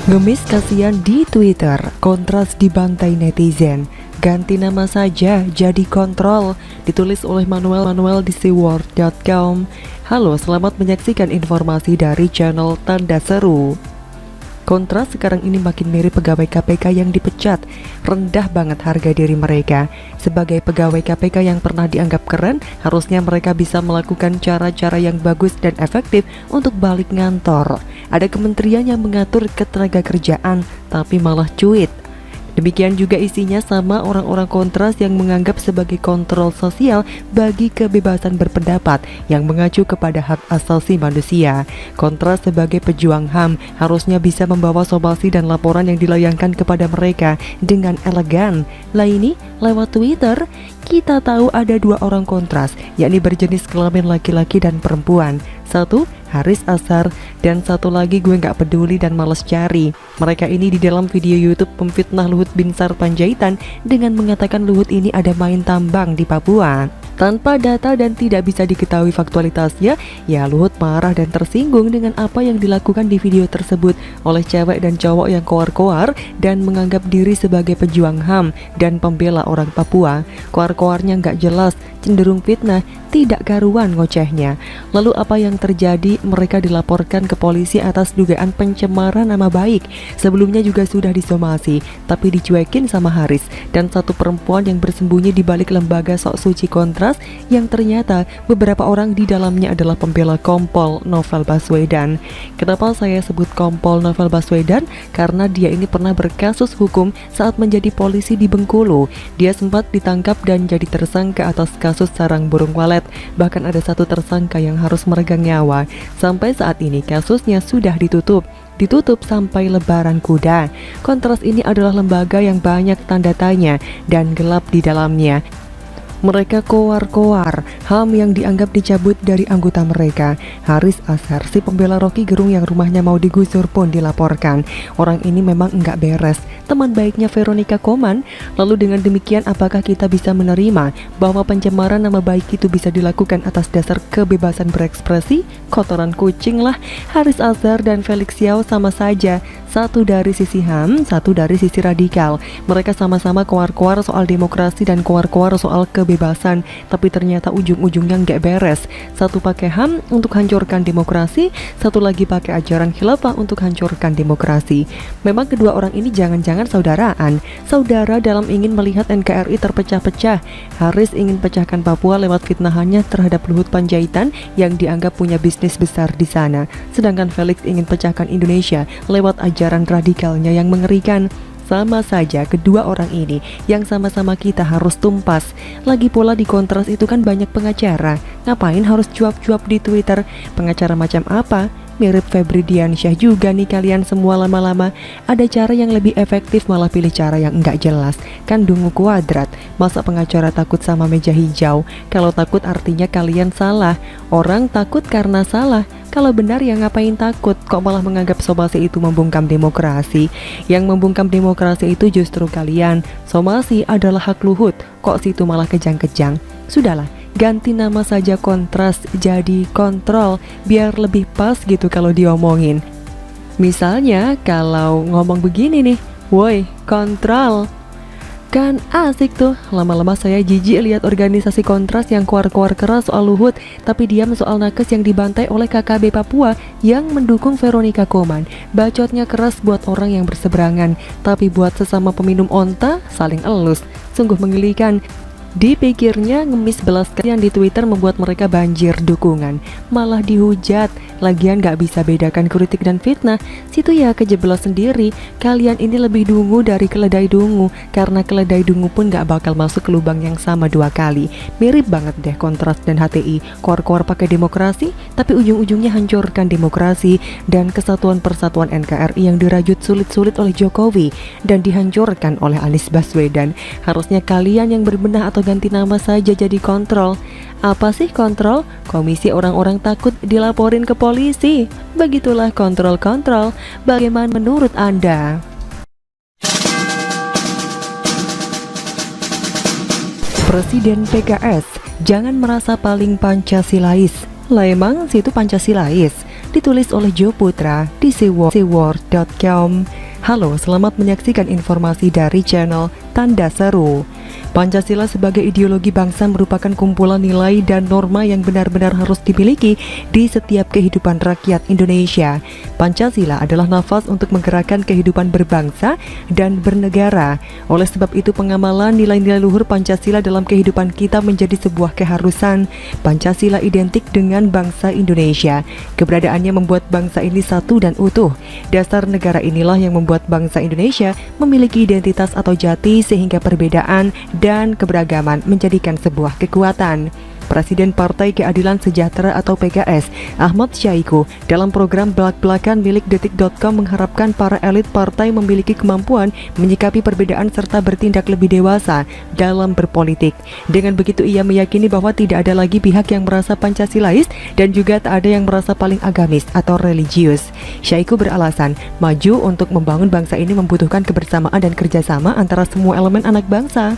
Ngemis kasihan di Twitter, kontras dibantai netizen. Ganti nama saja jadi kontrol. Ditulis oleh Manuel di seaworld.com. Halo, selamat menyaksikan informasi dari channel Tanda Seru. Kontras sekarang ini makin mirip pegawai KPK yang dipecat. Rendah banget harga diri mereka. Sebagai pegawai KPK yang pernah dianggap keren, harusnya mereka bisa melakukan cara-cara yang bagus dan efektif untuk balik ngantor. Ada kementerian yang mengatur ketenaga kerjaan, tapi malah cuit. Demikian juga isinya sama orang-orang kontras yang menganggap sebagai kontrol sosial bagi kebebasan berpendapat yang mengacu kepada hak asasi manusia. Kontras sebagai pejuang HAM harusnya bisa membawa somasi dan laporan yang dilayangkan kepada mereka dengan elegan. Lah ini lewat Twitter, kita tahu ada dua orang kontras, yakni berjenis kelamin laki-laki dan perempuan. Satu, Haris Azhar, dan satu lagi gue gak peduli dan males cari. Mereka ini di dalam video YouTube memfitnah Luhut Binsar Panjaitan dengan mengatakan Luhut ini ada main tambang di Papua. Tanpa data dan tidak bisa diketahui faktualitasnya, ya Luhut marah dan tersinggung dengan apa yang dilakukan di video tersebut oleh cewek dan cowok yang koar-koar dan menganggap diri sebagai pejuang HAM dan pembela orang Papua. Koar-koarnya gak jelas, cenderung fitnah, tidak karuan ngocehnya. Lalu apa yang terjadi? Mereka dilaporkan ke polisi atas dugaan pencemaran nama baik. Sebelumnya juga sudah disomasi, tapi dicuekin sama Haris dan satu perempuan yang bersembunyi di balik lembaga sok suci kontras yang ternyata beberapa orang di dalamnya adalah pembela Kompol Novel Baswedan. Kenapa saya sebut Kompol Novel Baswedan? Karena dia ini pernah berkasus hukum saat menjadi polisi di Bengkulu. Dia sempat ditangkap dan jadi tersangka atas kasus sarang burung walet. Bahkan ada satu tersangka yang harus meregang nyawa. Sampai saat ini kasusnya sudah ditutup sampai lebaran kuda. Kontras ini adalah lembaga yang banyak tanda tanya dan gelap di dalamnya. Mereka koar-koar, HAM yang dianggap dicabut dari anggota mereka. Haris Azhar, si pembela Rocky Gerung yang rumahnya mau digusur pun dilaporkan. Orang ini memang enggak beres, teman baiknya Veronica Koman. Lalu dengan demikian apakah kita bisa menerima bahwa pencemaran nama baik itu bisa dilakukan atas dasar kebebasan berekspresi? Kotoran kucing lah. Haris Azhar dan Felix Yao sama saja, satu dari sisi HAM, satu dari sisi radikal. Mereka sama-sama koar-koar soal demokrasi dan koar-koar soal kebebasan, tapi ternyata ujung-ujungnya nggak beres. Satu pakai HAM untuk hancurkan demokrasi, satu lagi pakai ajaran khilafah untuk hancurkan demokrasi. Memang kedua orang ini jangan-jangan saudaraan, saudara dalam ingin melihat NKRI terpecah-pecah. Haris ingin pecahkan Papua lewat fitnahannya terhadap Luhut Panjaitan yang dianggap punya bisnis besar di sana, sedangkan Felix ingin pecahkan Indonesia lewat ajaran radikalnya yang mengerikan. Sama saja kedua orang ini yang sama-sama kita harus tumpas. Lagi pula di kontras itu kan banyak pengacara. Ngapain harus cuap-cuap di Twitter? Pengacara macam apa? Mirip Febri Diansyah juga nih kalian semua lama-lama. Ada cara yang lebih efektif malah pilih cara yang enggak jelas. Kan dungu kuadrat. Masa pengacara takut sama meja hijau? Kalau takut artinya kalian salah. Orang takut karena salah. Kalau benar ya ngapain takut? Kok malah menganggap somasi itu membungkam demokrasi? Yang membungkam demokrasi itu justru kalian. Somasi adalah hak Luhut. Kok situ malah kejang-kejang? Sudahlah, ganti nama saja kontras jadi kontrol, biar lebih pas gitu kalau diomongin. Misalnya kalau ngomong begini nih, woi kontrol, kan asik tuh. Lama-lama saya jijik lihat organisasi kontras yang keluar-keluar keras soal Luhut, tapi diam soal nakes yang dibantai oleh KKB Papua yang mendukung Veronica Koman. Bacotnya keras buat orang yang berseberangan, tapi buat sesama peminum onta saling elus. Sungguh menggelikan. Dipikirnya ngemis belas kasihan di Twitter membuat mereka banjir dukungan, malah dihujat. Lagian gak bisa bedakan kritik dan fitnah. Situ ya kejeblos sendiri. Kalian ini lebih dungu dari keledai dungu, karena keledai dungu pun gak bakal masuk ke lubang yang sama dua kali. Mirip banget deh kontras dan HTI. Koar-koar pakai demokrasi, tapi ujung-ujungnya hancurkan demokrasi dan kesatuan persatuan NKRI yang dirajut sulit-sulit oleh Jokowi dan dihancurkan oleh Anies Baswedan. Harusnya kalian yang berbenah atau ganti nama saja jadi kontrol. Apa sih kontrol? Komisi orang-orang takut dilaporin ke polisi. Begitulah kontrol-kontrol. Bagaimana menurut Anda? Presiden PKS, jangan merasa paling Pancasilais. Lah emang situ Pancasilais? ditulis oleh Joe Putra di seaworld.com. Halo, selamat menyaksikan informasi dari channel Tanda Seru. Pancasila sebagai ideologi bangsa merupakan kumpulan nilai dan norma yang benar-benar harus dimiliki di setiap kehidupan rakyat Indonesia. Pancasila adalah nafas untuk menggerakkan kehidupan berbangsa dan bernegara. Oleh sebab itu, pengamalan nilai-nilai luhur Pancasila dalam kehidupan kita menjadi sebuah keharusan. Pancasila identik dengan bangsa Indonesia. Keberadaannya membuat bangsa ini satu dan utuh. Dasar negara inilah yang membuat bangsa Indonesia memiliki identitas atau jati, sehingga perbedaan dan keberagaman menjadikan sebuah kekuatan. Presiden Partai Keadilan Sejahtera atau PKS, Ahmad Syahiku, dalam program Belak-Belakan milik Detik.com mengharapkan para elit partai memiliki kemampuan menyikapi perbedaan serta bertindak lebih dewasa dalam berpolitik. Dengan begitu, ia meyakini bahwa tidak ada lagi pihak yang merasa Pancasilais dan juga tak ada yang merasa paling agamis atau religius. Syahiku beralasan, maju untuk membangun bangsa ini membutuhkan kebersamaan dan kerjasama antara semua elemen anak bangsa.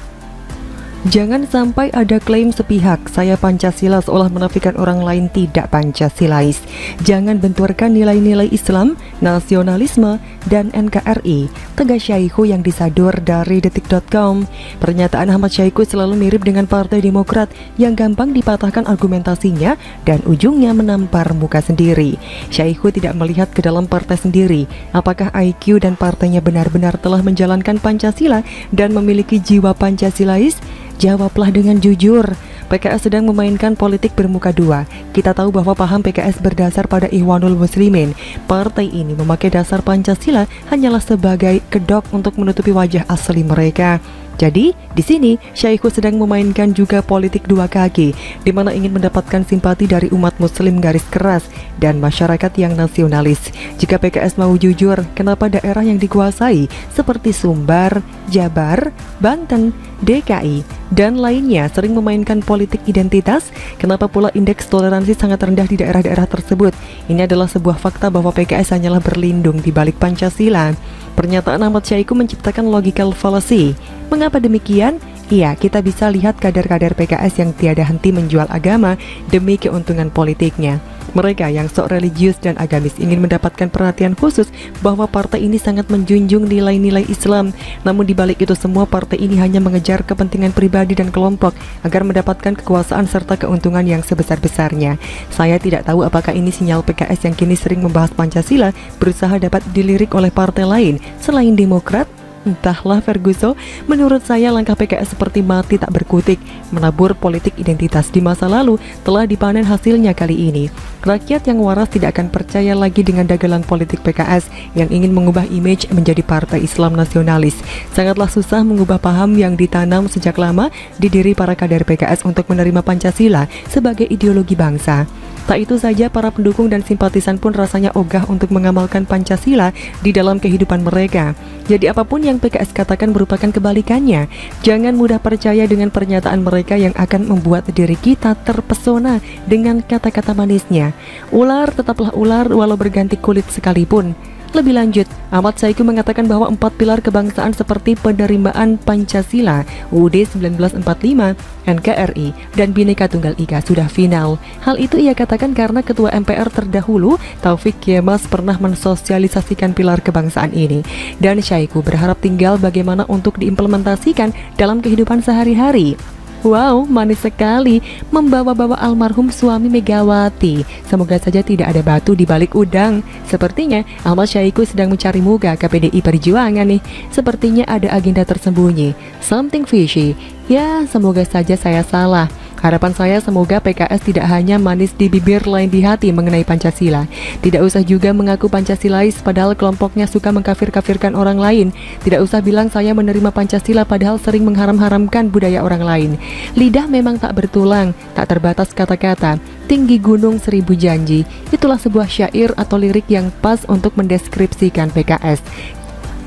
Jangan sampai ada klaim sepihak, saya Pancasila, seolah menafikan orang lain tidak Pancasilais. Jangan benturkan nilai-nilai Islam, nasionalisme, dan NKRI, tegas Syahiku yang disadur dari Detik.com. Pernyataan Ahmad Syahiku selalu mirip dengan Partai Demokrat yang gampang dipatahkan argumentasinya dan ujungnya menampar muka sendiri. Syahiku tidak melihat ke dalam partai sendiri, apakah IQ dan partainya benar-benar telah menjalankan Pancasila dan memiliki jiwa Pancasilais? Jawablah dengan jujur. PKS sedang memainkan politik bermuka dua. Kita tahu bahwa paham PKS berdasar pada Ikhwanul Muslimin. Partai ini memakai dasar Pancasila hanyalah sebagai kedok untuk menutupi wajah asli mereka. Jadi, di sini Syahiku sedang memainkan juga politik dua kaki, di mana ingin mendapatkan simpati dari umat muslim garis keras dan masyarakat yang nasionalis. Jika PKS mau jujur, kenapa daerah yang dikuasai seperti Sumbar, Jabar, Banten, DKI, dan lainnya sering memainkan politik identitas? Kenapa pula indeks toleransi sangat rendah di daerah-daerah tersebut? Ini adalah sebuah fakta bahwa PKS hanyalah berlindung di balik Pancasila. Pernyataan Ahmad Syahiku menciptakan logical fallacy. Mengapa demikian? Iya, kita bisa lihat kader-kader PKS yang tiada henti menjual agama demi keuntungan politiknya. Mereka yang sok religius dan agamis ingin mendapatkan perhatian khusus bahwa partai ini sangat menjunjung nilai-nilai Islam. Namun di balik itu semua, partai ini hanya mengejar kepentingan pribadi dan kelompok agar mendapatkan kekuasaan serta keuntungan yang sebesar-besarnya. Saya tidak tahu apakah ini sinyal PKS yang kini sering membahas Pancasila berusaha dapat dilirik oleh partai lain selain Demokrat. Entahlah Ferguson, menurut saya langkah PKS seperti mati tak berkutik. Menabur politik identitas di masa lalu telah dipanen hasilnya kali ini. Rakyat yang waras tidak akan percaya lagi dengan dagelan politik PKS yang ingin mengubah image menjadi partai Islam nasionalis. Sangatlah susah mengubah paham yang ditanam sejak lama di diri para kader PKS untuk menerima Pancasila sebagai ideologi bangsa. Tak itu saja, para pendukung dan simpatisan pun rasanya ogah untuk mengamalkan Pancasila di dalam kehidupan mereka. Jadi apapun yang PKS katakan merupakan kebalikannya. Jangan mudah percaya dengan pernyataan mereka yang akan membuat diri kita terpesona dengan kata-kata manisnya. Ular tetaplah ular walau berganti kulit sekalipun. Lebih lanjut, Ahmad Syahiku mengatakan bahwa 4 pilar kebangsaan seperti penerimaan Pancasila, UUD 1945, NKRI, dan Bhinneka Tunggal Ika sudah final. Hal itu ia katakan karena Ketua MPR terdahulu, Taufik Yemas, pernah mensosialisasikan pilar kebangsaan ini. Dan Syahiku berharap tinggal bagaimana untuk diimplementasikan dalam kehidupan sehari-hari. Wow, manis sekali membawa-bawa almarhum suami Megawati. Semoga saja tidak ada batu di balik udang. Sepertinya Ahmad Syahiku sedang mencari muka ke PDI Perjuangan nih. Sepertinya ada agenda tersembunyi, something fishy. Ya, semoga saja saya salah. Harapan saya semoga PKS tidak hanya manis di bibir lain di hati mengenai Pancasila. Tidak usah juga mengaku Pancasilais padahal kelompoknya suka mengkafir-kafirkan orang lain. Tidak usah bilang saya menerima Pancasila padahal sering mengharam-haramkan budaya orang lain. Lidah memang tak bertulang, tak terbatas kata-kata. Tinggi gunung 1000 janji. Itulah sebuah syair atau lirik yang pas untuk mendeskripsikan PKS.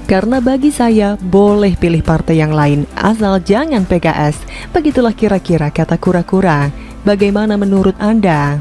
Karena bagi saya, boleh pilih partai yang lain, asal jangan PKS. Begitulah kira-kira kata kura-kura. Bagaimana menurut Anda?